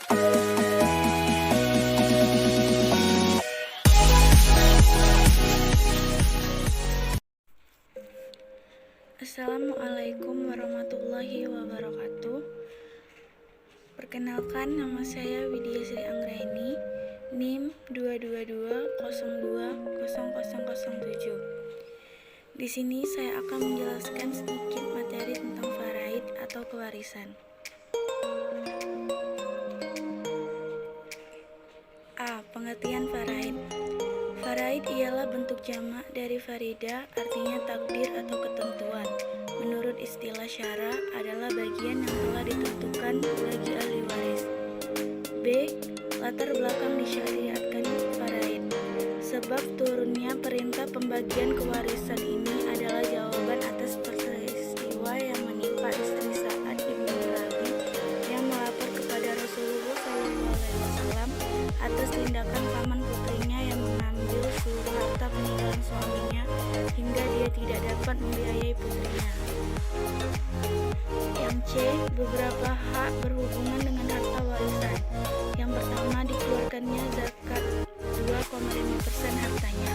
Assalamualaikum warahmatullahi wabarakatuh. Perkenalkan, nama saya Widya Sri Anggraini, NIM 222020007. Di sini saya akan menjelaskan sedikit materi tentang faraid atau kewarisan. A. Pengertian faraid. Faraid ialah bentuk jamak dari farida, artinya takdir atau ketentuan. Menurut istilah syara, adalah bagian yang telah ditentukan bagi ahli waris. B. Latar belakang disyariatkan faraid. Sebab turunnya perintah pembagian kewarisan ini adalah jawaban atas peristiwa yang menimpa istri Sa'ad ibn Rabi yang melapor kepada Rasulullah SAW atas tindakan paman putrinya yang mengambil seluruh harta peninggalan suaminya hingga dia tidak dapat membiayai putrinya. Yang C. Beberapa hak berhubungan dengan harta warisan. Yang pertama, dikeluarkannya zakat 2,5% hartanya.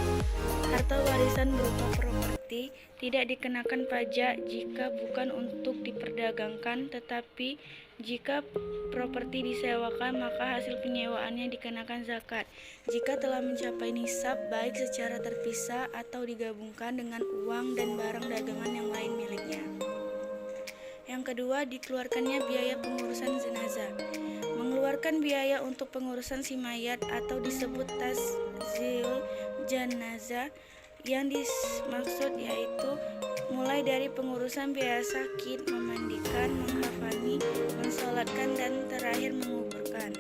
Harta warisan berupa properti tidak dikenakan pajak jika bukan untuk diperdagangkan, tetapi jika properti disewakan maka hasil penyewaannya dikenakan zakat jika telah mencapai nisab, baik secara terpisah atau digabungkan dengan uang dan barang dagangan yang lain miliknya. Yang kedua, dikeluarkannya biaya pengurusan jenazah. Mengeluarkan biaya untuk pengurusan si mayat atau disebut tazil janazah. Yang dimaksud yaitu mulai dari pengurusan biaya sakit, memandikan, menghafani, mensolatkan, dan terakhir menguburkan.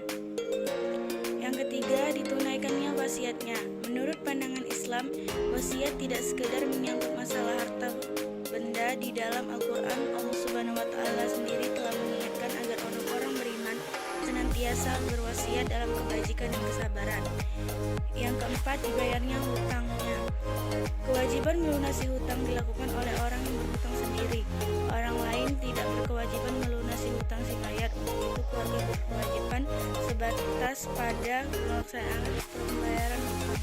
Yang ketiga, ditunaikannya wasiatnya. Menurut pandangan Islam, wasiat tidak sekedar menyangkut masalah harta benda. Di dalam Al-Quran, Allah Subhanahu wa Ta'ala sendiri telah mengingatkan agar orang-orang beriman senantiasa berwasiat dalam kebajikan dan kesabaran. Yang keempat, dibayarnya hutangnya. Kewajiban melunasi hutang dilakukan oleh orang yang berhutang sendiri. Orang lain tidak berkewajiban melunasi hutang si mayat. Untuk itu keluarga berkewajiban sebatas pada pelaksanaan pembayaran hutang.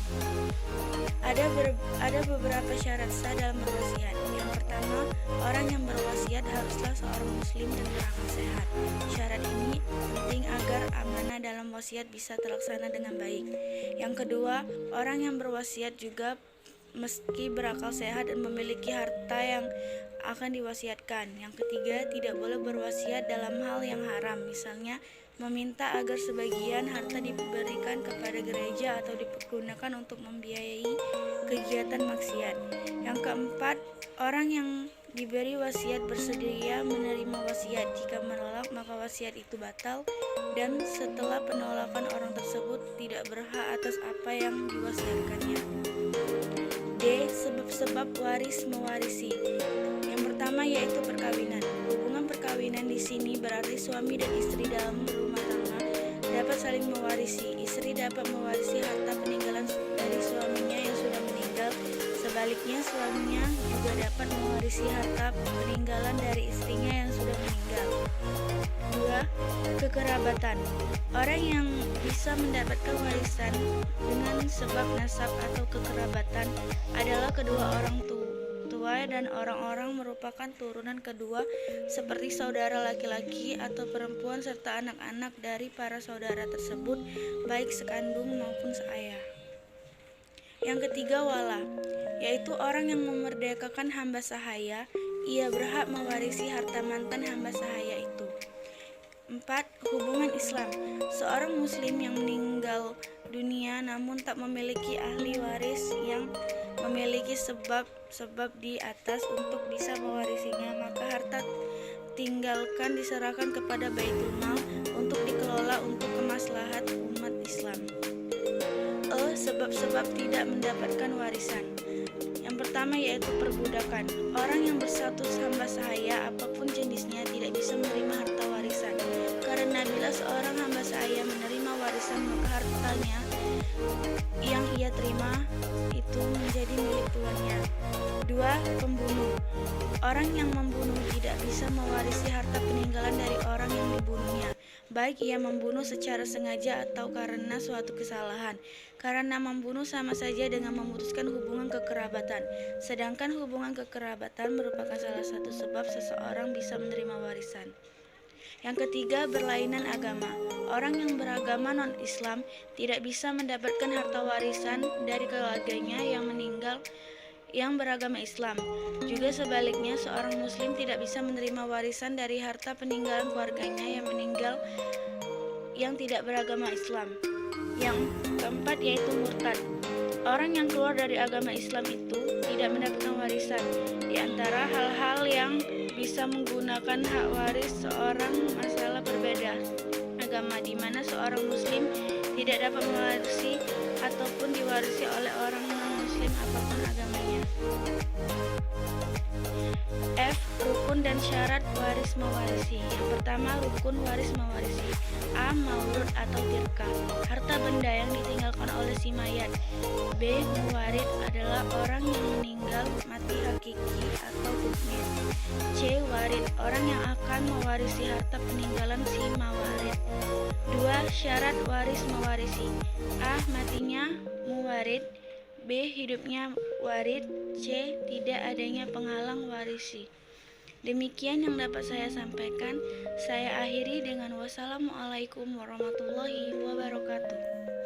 Ada beberapa syarat sah dalam berwasiat. Yang pertama, orang yang berwasiat haruslah seorang muslim dan berakal sehat. Syarat ini penting agar amanah dalam wasiat bisa terlaksana dengan baik. Yang kedua, orang yang berwasiat juga meski berakal sehat dan memiliki harta yang akan diwasiatkan. Yang ketiga, tidak boleh berwasiat dalam hal yang haram, misalnya meminta agar sebagian harta diberikan kepada gereja atau dipergunakan untuk membiayai kegiatan maksiat. Yang keempat, orang yang diberi wasiat bersedia menerima wasiat. Jika menolak, maka wasiat itu batal, dan setelah penolakan orang tersebut tidak berhak atas apa yang diwasiatkannya. D. Sebab-sebab waris mewarisi. Yang pertama yaitu perkawinan. Hubungan perkawinan di sini berarti suami dan istri dalam rumah tangga dapat saling mewarisi. Istri dapat mewarisi harta peninggalan dari suaminya yang sudah meninggal. Sebaliknya, suaminya juga dapat mewarisi harta peninggalan dari istrinya yang sudah meninggal. 2. Kekerabatan. Orang yang bisa mendapatkan warisan dengan sebab nasab atau kekerabatan adalah kedua orang tua dan orang-orang merupakan turunan kedua seperti saudara laki-laki atau perempuan serta anak-anak dari para saudara tersebut, baik sekandung maupun seayah. Yang ketiga, wala, yaitu orang yang memerdekakan hamba sahaya. Ia berhak mewarisi harta mantan hamba sahaya itu. 4. Hubungan Islam. Seorang muslim yang meninggal dunia namun tak memiliki ahli waris yang memiliki sebab di atas untuk bisa mewarisinya, maka harta tinggalkan diserahkan kepada Baitul Mal untuk dikelola untuk kemaslahat umat Islam. Sebab-sebab tidak mendapatkan warisan. Yang pertama yaitu perbudakan. Orang yang berstatus hamba sahaya apapun jenisnya tidak bisa menerima harta warisan. Karena bila seorang hamba sahaya menerima warisan, maka hartanya yang ia terima itu menjadi milik tuannya. 2. Pembunuh. Orang yang membunuh tidak bisa mewarisi harta peninggalan dari orang yang dibunuhnya. baik ia membunuh secara sengaja atau karena suatu kesalahan. Karena membunuh sama saja dengan memutuskan hubungan kekerabatan, sedangkan hubungan kekerabatan merupakan salah satu sebab seseorang bisa menerima warisan. Yang ketiga, berlainan agama. Orang yang beragama non-Islam tidak bisa mendapatkan harta warisan dari keluarganya yang meninggal yang beragama Islam. Juga sebaliknya, seorang muslim tidak bisa menerima warisan dari harta peninggalan keluarganya yang meninggal yang tidak beragama Islam. Yang keempat yaitu murtad. Orang yang keluar dari agama Islam itu tidak mendapatkan warisan. Di antara hal-hal yang bisa menggunakan hak waris seorang masalah berbeda agama, di mana seorang muslim tidak dapat mewarisi ataupun diwarisi oleh orang non-muslim apapun agamanya. F. Rukun dan syarat waris mewarisi. Yang pertama, rukun waris mewarisi. A. Maurud atau tirkah, harta benda yang ditinggalkan oleh si mayat. B. Muwarid adalah orang yang meninggal mati hakiki atau hukmi. C. Warid, orang yang akan mewarisi harta peninggalan si mawarid. 2. Syarat waris mewarisi. A. Matinya muwarid. B. Hidupnya warid. C. Tidak adanya penghalang warisi. Demikian yang dapat saya sampaikan. Saya akhiri dengan wassalamualaikum warahmatullahi wabarakatuh.